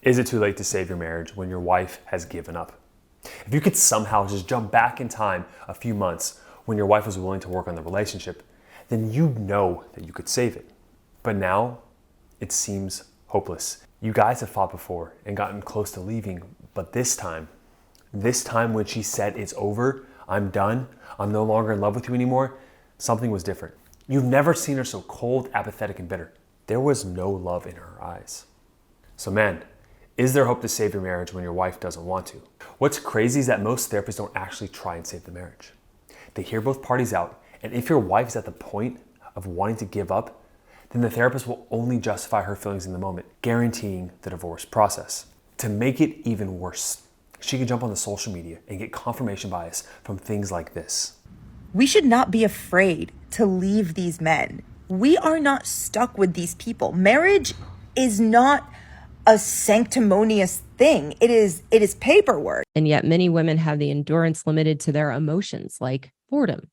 Is it too late to save your marriage when your wife has given up? If you could somehow just jump back in time a few months when your wife was willing to work on the relationship, then you know that you could save it. But now, it seems hopeless. You guys have fought before and gotten close to leaving, but this time when she said it's over, I'm done, I'm no longer in love with you anymore, something was different. You've never seen her so cold, apathetic, and bitter. There was no love in her eyes. So man, is there hope to save your marriage when your wife doesn't want to? What's crazy is that most therapists don't actually try and save the marriage. They hear both parties out, and if your wife is at the point of wanting to give up, then the therapist will only justify her feelings in the moment, guaranteeing the divorce process. To make it even worse, she could jump on the social media and get confirmation bias from things like this. We should not be afraid to leave these men. We are not stuck with these people. Marriage is not a sanctimonious thing. It is paperwork. And yet many women have the endurance limited to their emotions like boredom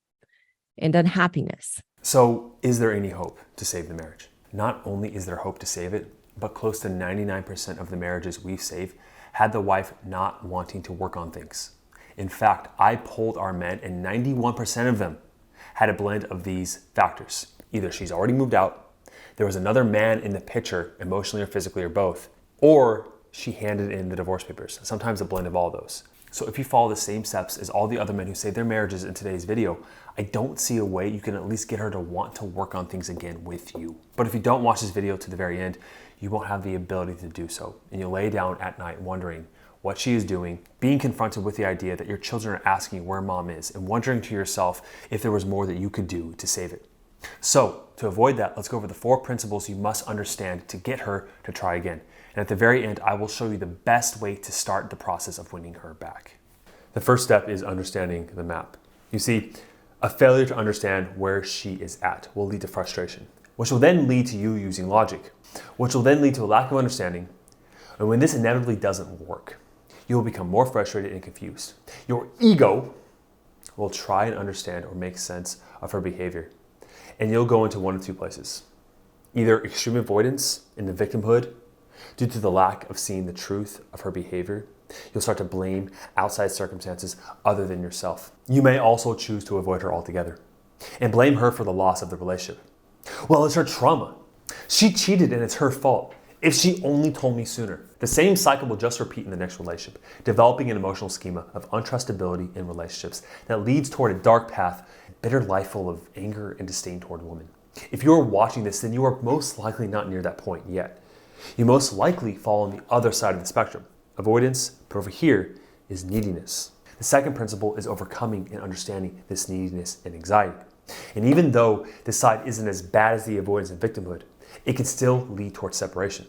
and unhappiness. So is there any hope to save the marriage? Not only is there hope to save it, but close to 99% of the marriages we've saved had the wife not wanting to work on things. In fact, I polled our men and 91% of them had a blend of these factors. Either she's already moved out, there was another man in the picture, emotionally or physically or both, or she handed in the divorce papers, sometimes a blend of all those. So if you follow the same steps as all the other men who saved their marriages in today's video, I don't see a way you can at least get her to want to work on things again with you. But if you don't watch this video to the very end, you won't have the ability to do so. And you'll lay down at night wondering what she is doing, being confronted with the idea that your children are asking you where mom is, and wondering to yourself if there was more that you could do to save it. So to avoid that, let's go over the 4 principles you must understand to get her to try again. And at the very end, I will show you the best way to start the process of winning her back. The first step is understanding the map. You see, a failure to understand where she is at will lead to frustration, which will then lead to you using logic, which will then lead to a lack of understanding. And when this inevitably doesn't work, you will become more frustrated and confused. Your ego will try and understand or make sense of her behavior. And you'll go into one of 2 places. Either extreme avoidance in the victimhood due to the lack of seeing the truth of her behavior. You'll start to blame outside circumstances other than yourself. You may also choose to avoid her altogether and blame her for the loss of the relationship. Well, it's her trauma. She cheated and it's her fault. If she only told me sooner. The same cycle will just repeat in the next relationship, developing an emotional schema of untrustability in relationships that leads toward a dark path, a bitter life full of anger and disdain toward a woman. If you're watching this, then you are most likely not near that point yet. You most likely fall on the other side of the spectrum, avoidance, but over here is neediness. The second principle is overcoming and understanding this neediness and anxiety. And even though this side isn't as bad as the avoidance and victimhood, it can still lead towards separation.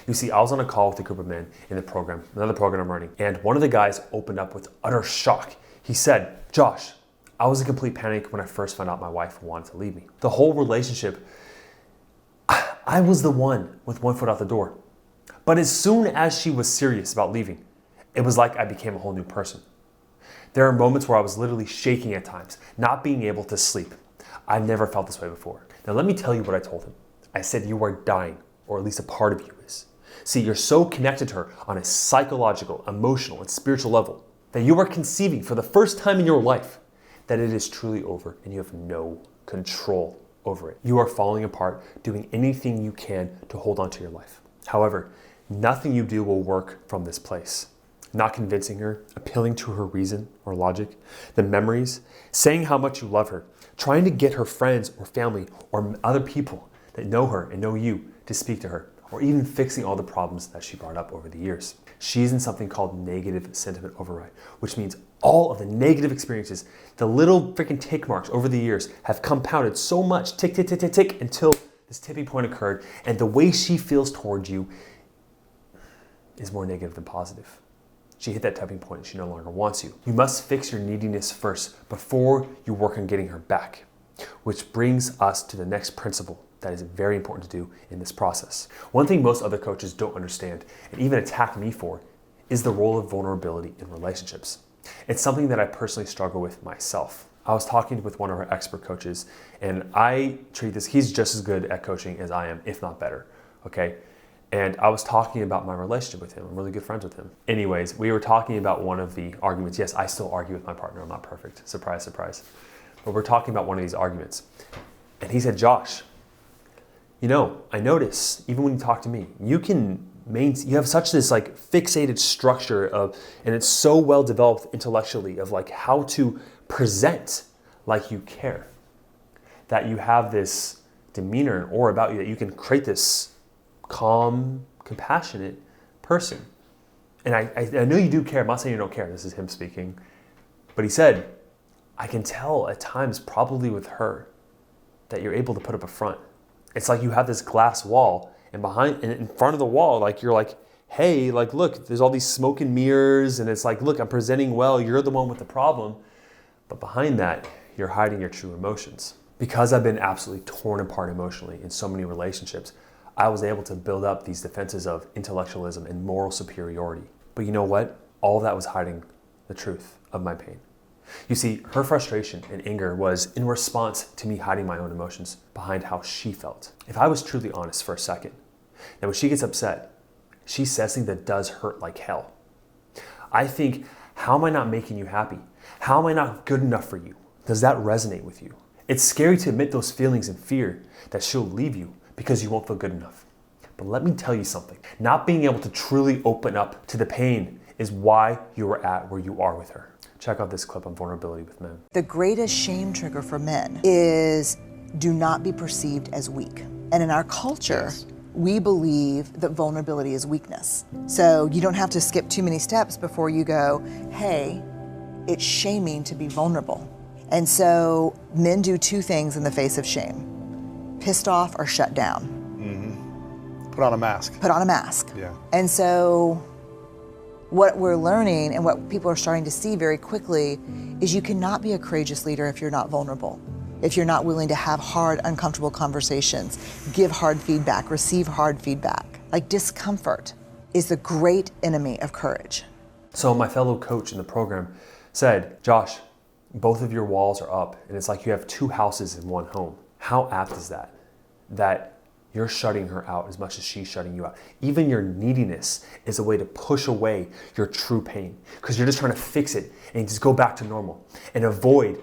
You see, I was on a call with a group of men in the program, another program I'm running, and one of the guys opened up with utter shock. He said, "Josh, I was in complete panic when I first found out my wife wanted to leave me. The whole relationship, I was the one with one foot out the door. But as soon as she was serious about leaving, it was like I became a whole new person. There are moments where I was literally shaking at times, not being able to sleep. I've never felt this way before." Now let me tell you what I told him. I said, "You are dying, or at least a part of you is. See, you're so connected to her on a psychological, emotional, and spiritual level that you are conceiving for the first time in your life that it is truly over and you have no control over it. You are falling apart, doing anything you can to hold on to your life. However, nothing you do will work from this place. Not convincing her, appealing to her reason or logic, the memories, saying how much you love her, trying to get her friends or family or other people that know her and know you to speak to her, or even fixing all the problems that she brought up over the years. She's in something called negative sentiment override, which means all of the negative experiences, the little freaking tick marks over the years have compounded so much, tick, tick, tick, tick, tick, until this tipping point occurred, and the way she feels towards you is more negative than positive. She hit that tipping point and she no longer wants you. You must fix your neediness first before you work on getting her back, which brings us to the next principle that is very important to do in this process. One thing most other coaches don't understand, and even attack me for, is the role of vulnerability in relationships. It's something that I personally struggle with myself. I was talking with one of our expert coaches, and I treat this, he's just as good at coaching as I am, if not better, okay? And I was talking about my relationship with him. I'm really good friends with him. Anyways, we were talking about one of the arguments. Yes, I still argue with my partner. I'm not perfect. Surprise, surprise. But we're talking about one of these arguments. And he said, Josh, you know, I notice, even when you talk to me, you have such this like fixated structure of, and it's so well developed intellectually of like how to present like you care, that you have this demeanor and aura about you that you can create this calm, compassionate person. And I know you do care. I'm not saying you don't care. This is him speaking. But he said, I can tell at times, probably with her, that you're able to put up a front. It's like you have this glass wall, and in front of the wall, like you're like, hey, like, look, there's all these smoke and mirrors, and it's like, look, I'm presenting well. You're the one with the problem. But behind that, you're hiding your true emotions. Because I've been absolutely torn apart emotionally in so many relationships, I was able to build up these defenses of intellectualism and moral superiority. But you know what? All of that was hiding the truth of my pain. You see, her frustration and anger was in response to me hiding my own emotions behind how she felt. If I was truly honest for a second, then when she gets upset, she says something that does hurt like hell. I think, how am I not making you happy? How am I not good enough for you? Does that resonate with you? It's scary to admit those feelings and fear that she'll leave you because you won't feel good enough. But let me tell you something. Not being able to truly open up to the pain is why you are at where you are with her. Check out this clip on vulnerability with men. The greatest shame trigger for men is do not be perceived as weak. And in our culture, we believe that vulnerability is weakness. So you don't have to skip too many steps before you go, hey, it's shaming to be vulnerable. And so men do two things in the face of shame: pissed off or shut down. Mm-hmm. Put on a mask. Put on a mask. Yeah. And so what we're learning and what people are starting to see very quickly is you cannot be a courageous leader if you're not vulnerable, if you're not willing to have hard, uncomfortable conversations, give hard feedback, receive hard feedback. Like, discomfort is the great enemy of courage. So my fellow coach in the program said, Josh, both of your walls are up, and it's like you have two houses in one home. How apt is that? That you're shutting her out as much as she's shutting you out. Even your neediness is a way to push away your true pain, because you're just trying to fix it and just go back to normal and avoid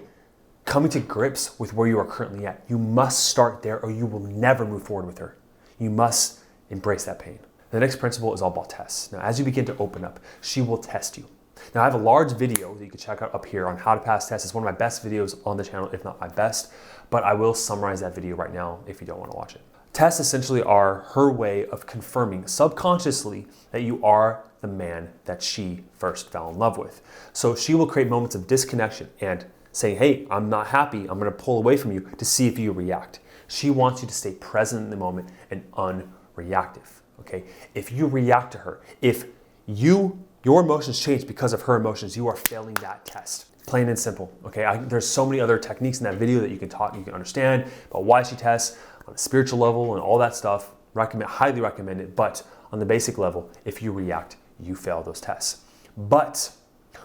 coming to grips with where you are currently at. You must start there or you will never move forward with her. You must embrace that pain. The next principle is all about tests. Now, as you begin to open up, she will test you. Now, I have a large video that you can check out up here on how to pass tests. It's one of my best videos on the channel, if not my best, but I will summarize that video right now if you don't want to watch it. Tests essentially are her way of confirming subconsciously that you are the man that she first fell in love with. So she will create moments of disconnection and say, hey, I'm not happy, I'm gonna pull away from you to see if you react. She wants you to stay present in the moment and unreactive, okay? If you react to her, if your emotions change because of her emotions, you are failing that test. Plain and simple, okay? There's so many other techniques in that video that you can understand about why she tests on a spiritual level and all that stuff. Highly recommend it, but on the basic level, if you react, you fail those tests. But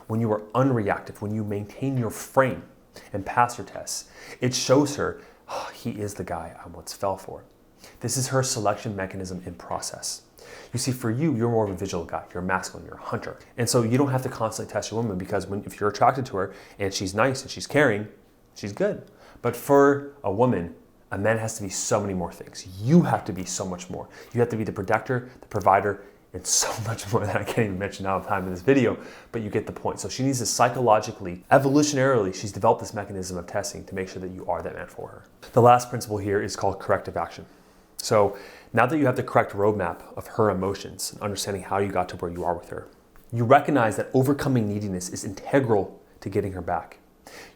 when you are unreactive, when you maintain your frame and pass your tests, it shows her, oh, he is the guy I once fell for. This is her selection mechanism in process. You see, for you, you're more of a visual guy. You're masculine, you're a hunter. And so you don't have to constantly test your woman, because if you're attracted to her and she's nice and she's caring, she's good. But for a woman, a man has to be so many more things. You have to be so much more. You have to be the protector, the provider, and so much more that I can't even mention now of time in this video, but you get the point. So she needs to psychologically, evolutionarily, she's developed this mechanism of testing to make sure that you are that man for her. The last principle here is called corrective action. So now that you have the correct roadmap of her emotions and understanding how you got to where you are with her, you recognize that overcoming neediness is integral to getting her back.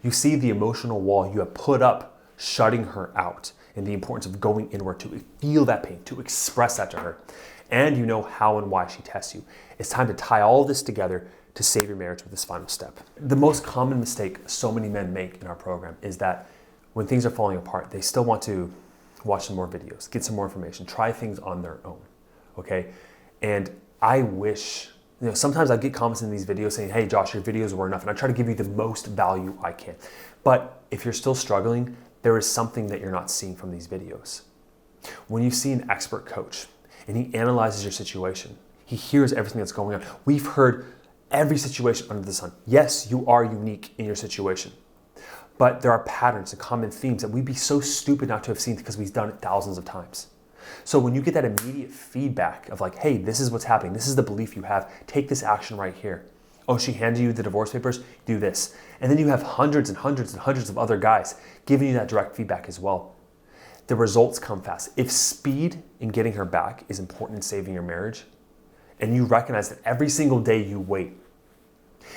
You see the emotional wall you have put up shutting her out and the importance of going inward to feel that pain, to express that to her. And you know how and why she tests you. It's time to tie all this together to save your marriage with this final step. The most common mistake so many men make in our program is that when things are falling apart, they still want to watch some more videos, get some more information, try things on their own, okay? And I wish, sometimes I get comments in these videos saying, hey Josh, your videos were enough, and I try to give you the most value I can. But if you're still struggling, there is something that you're not seeing from these videos. When you see an expert coach and he analyzes your situation. He hears everything that's going on. We've heard every situation under the sun. Yes, you are unique in your situation, but there are patterns and common themes that we'd be so stupid not to have seen because we've done it thousands of times. So when you get that immediate feedback of like, hey, this is what's happening, this is the belief you have, take this action right here. Oh, she handed you the divorce papers, do this. And then you have hundreds and hundreds and hundreds of other guys giving you that direct feedback as well. The results come fast. If speed in getting her back is important in saving your marriage, and you recognize that every single day you wait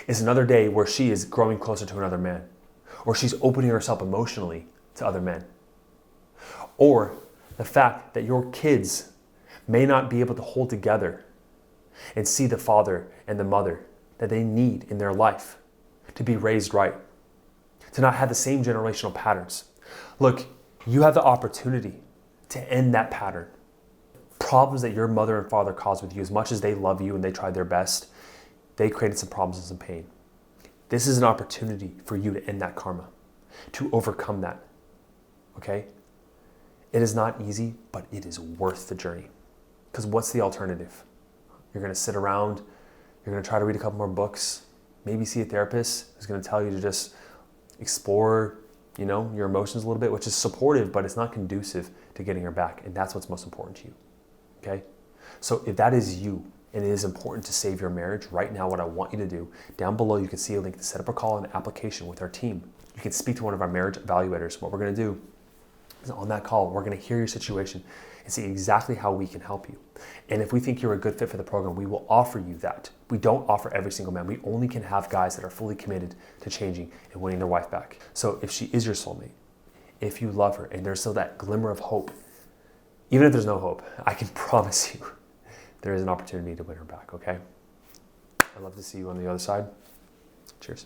is another day where she is growing closer to another man, or she's opening herself emotionally to other men, or the fact that your kids may not be able to hold together and see the father and the mother that they need in their life to be raised right, to not have the same generational patterns. Look, you have the opportunity to end that pattern. Problems that your mother and father caused with you, as much as they love you and they tried their best, they created some problems and some pain. This is an opportunity for you to end that karma, to overcome that, okay? It is not easy, but it is worth the journey. Because what's the alternative? You're gonna sit around, you're gonna try to read a couple more books, maybe see a therapist who's gonna tell you to just explore, your emotions a little bit, which is supportive, but it's not conducive to getting her back. And that's what's most important to you, okay? So if that is you, and it is important to save your marriage, right now what I want you to do, down below you can see a link to set up a call and application with our team. You can speak to one of our marriage evaluators. What we're gonna do is on that call, we're gonna hear your situation and see exactly how we can help you. And if we think you're a good fit for the program, we will offer you that. We don't offer every single man. We only can have guys that are fully committed to changing and winning their wife back. So if she is your soulmate, if you love her and there's still that glimmer of hope, even if there's no hope, I can promise you there is an opportunity to win her back, okay? I'd love to see you on the other side. Cheers.